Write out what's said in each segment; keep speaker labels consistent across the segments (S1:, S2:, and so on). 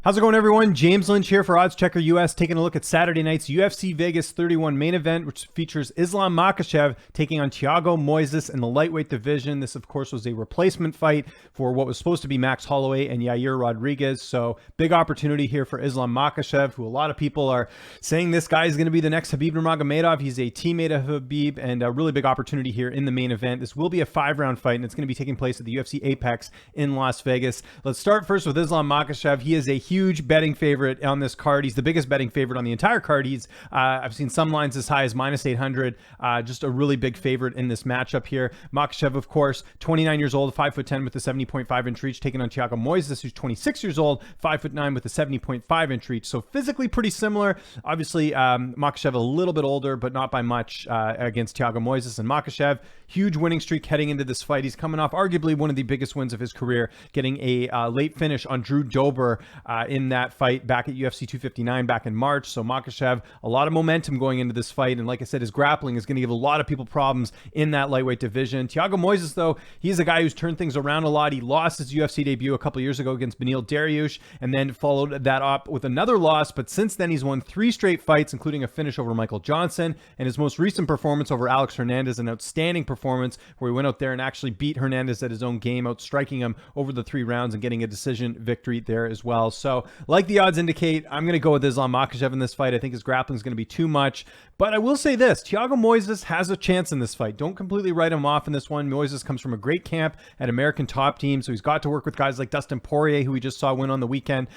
S1: How's it going, everyone? James Lynch here for OddsChecker US, taking a look at Saturday night's UFC Vegas 31 main event, which features Islam Makhachev taking on Thiago Moisés in the lightweight division. This, of course, was a replacement fight for what was supposed to be Max Holloway and Yair Rodriguez. So big opportunity here for Islam Makhachev, who a lot of people are saying this guy is going to be the next Khabib Nurmagomedov. He's a teammate of Khabib, and a really big opportunity here in the main event. This will be a 5-round fight, and it's going to be taking place at the UFC Apex in Las Vegas. Let's start first with Islam Makhachev. He is a huge betting favorite on this card. He's the biggest betting favorite on the entire card. I've seen some lines as high as -800. Just a really big favorite in this matchup here. Makhachev, of course, 29 years old, 5'10" with a 70.5-inch reach, taking on Thiago Moisés, who's 26 years old, 5'9" with a 70.5-inch reach. So physically pretty similar. Obviously, Makhachev a little bit older, but not by much against Thiago Moisés. And Makhachev, huge winning streak heading into this fight. He's coming off arguably one of the biggest wins of his career, getting a late finish on Drew Dober in that fight back at UFC 259 back in March. So Makhachev, a lot of momentum going into this fight. And like I said, his grappling is going to give a lot of people problems in that lightweight division. Thiago Moisés, though, he's a guy who's turned things around a lot. He lost his UFC debut a couple years ago against Beneil Dariush and then followed that up with another loss. But since then, he's won 3 straight fights, including a finish over Michael Johnson, and his most recent performance over Alex Hernandez, an outstanding performance where he went out there and actually beat Hernandez at his own game, outstriking him over the 3 rounds and getting a decision victory there as well. So like the odds indicate, I'm going to go with Islam Makhachev in this fight. I think his grappling is going to be too much. But I will say this, Thiago Moisés has a chance in this fight. Don't completely write him off in this one. Moisés comes from a great camp at American Top Team, so he's got to work with guys like Dustin Poirier, who we just saw win on the weekend.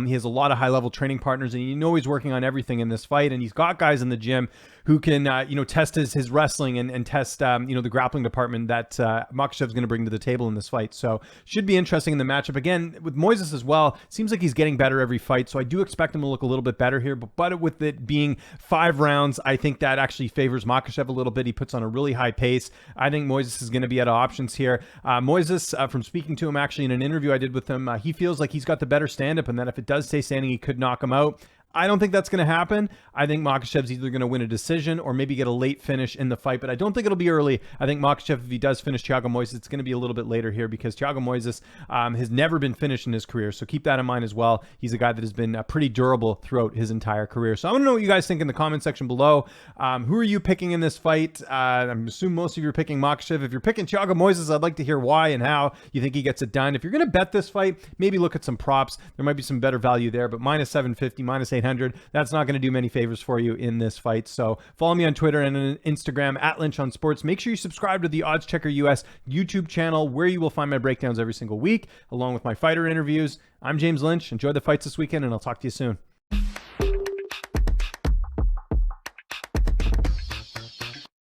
S1: He has a lot of high-level training partners, and you know he's working on everything in this fight, and he's got guys in the gym who can, test his wrestling and test, the grappling department that Makhachev is going to bring to the table in this fight. So should be interesting in the matchup. Again, with Moisés as well, seems like he's getting better every fight, so I do expect him to look a little bit better here. But with it being 5 rounds, I think that actually favors Makhachev a little bit. He puts on a really high pace. I think Moisés is going to be out of options here. Moisés, from speaking to him actually in an interview I did with him, he feels like he's got the better stand-up and that if it does stay standing, he could knock him out. I don't think that's going to happen. I think Makhachev's either going to win a decision or maybe get a late finish in the fight, but I don't think it'll be early. I think Makhachev, if he does finish Thiago Moisés, it's going to be a little bit later here because Thiago Moisés has never been finished in his career, so keep that in mind as well. He's a guy that has been pretty durable throughout his entire career. So I want to know what you guys think in the comment section below. Who are you picking in this fight? I'm assuming most of you are picking Makhachev. If you're picking Thiago Moisés, I'd like to hear why and how you think he gets it done. If you're going to bet this fight, maybe look at some props. There might be some better value there, but -750, -800, that's not going to do many favors for you in this fight. So follow me on Twitter and on Instagram at Lynch on Sports. Make sure you subscribe to the OddsChecker US YouTube channel where you will find my breakdowns every single week along with my fighter interviews. I'm James Lynch. Enjoy the fights this weekend and I'll talk to you soon.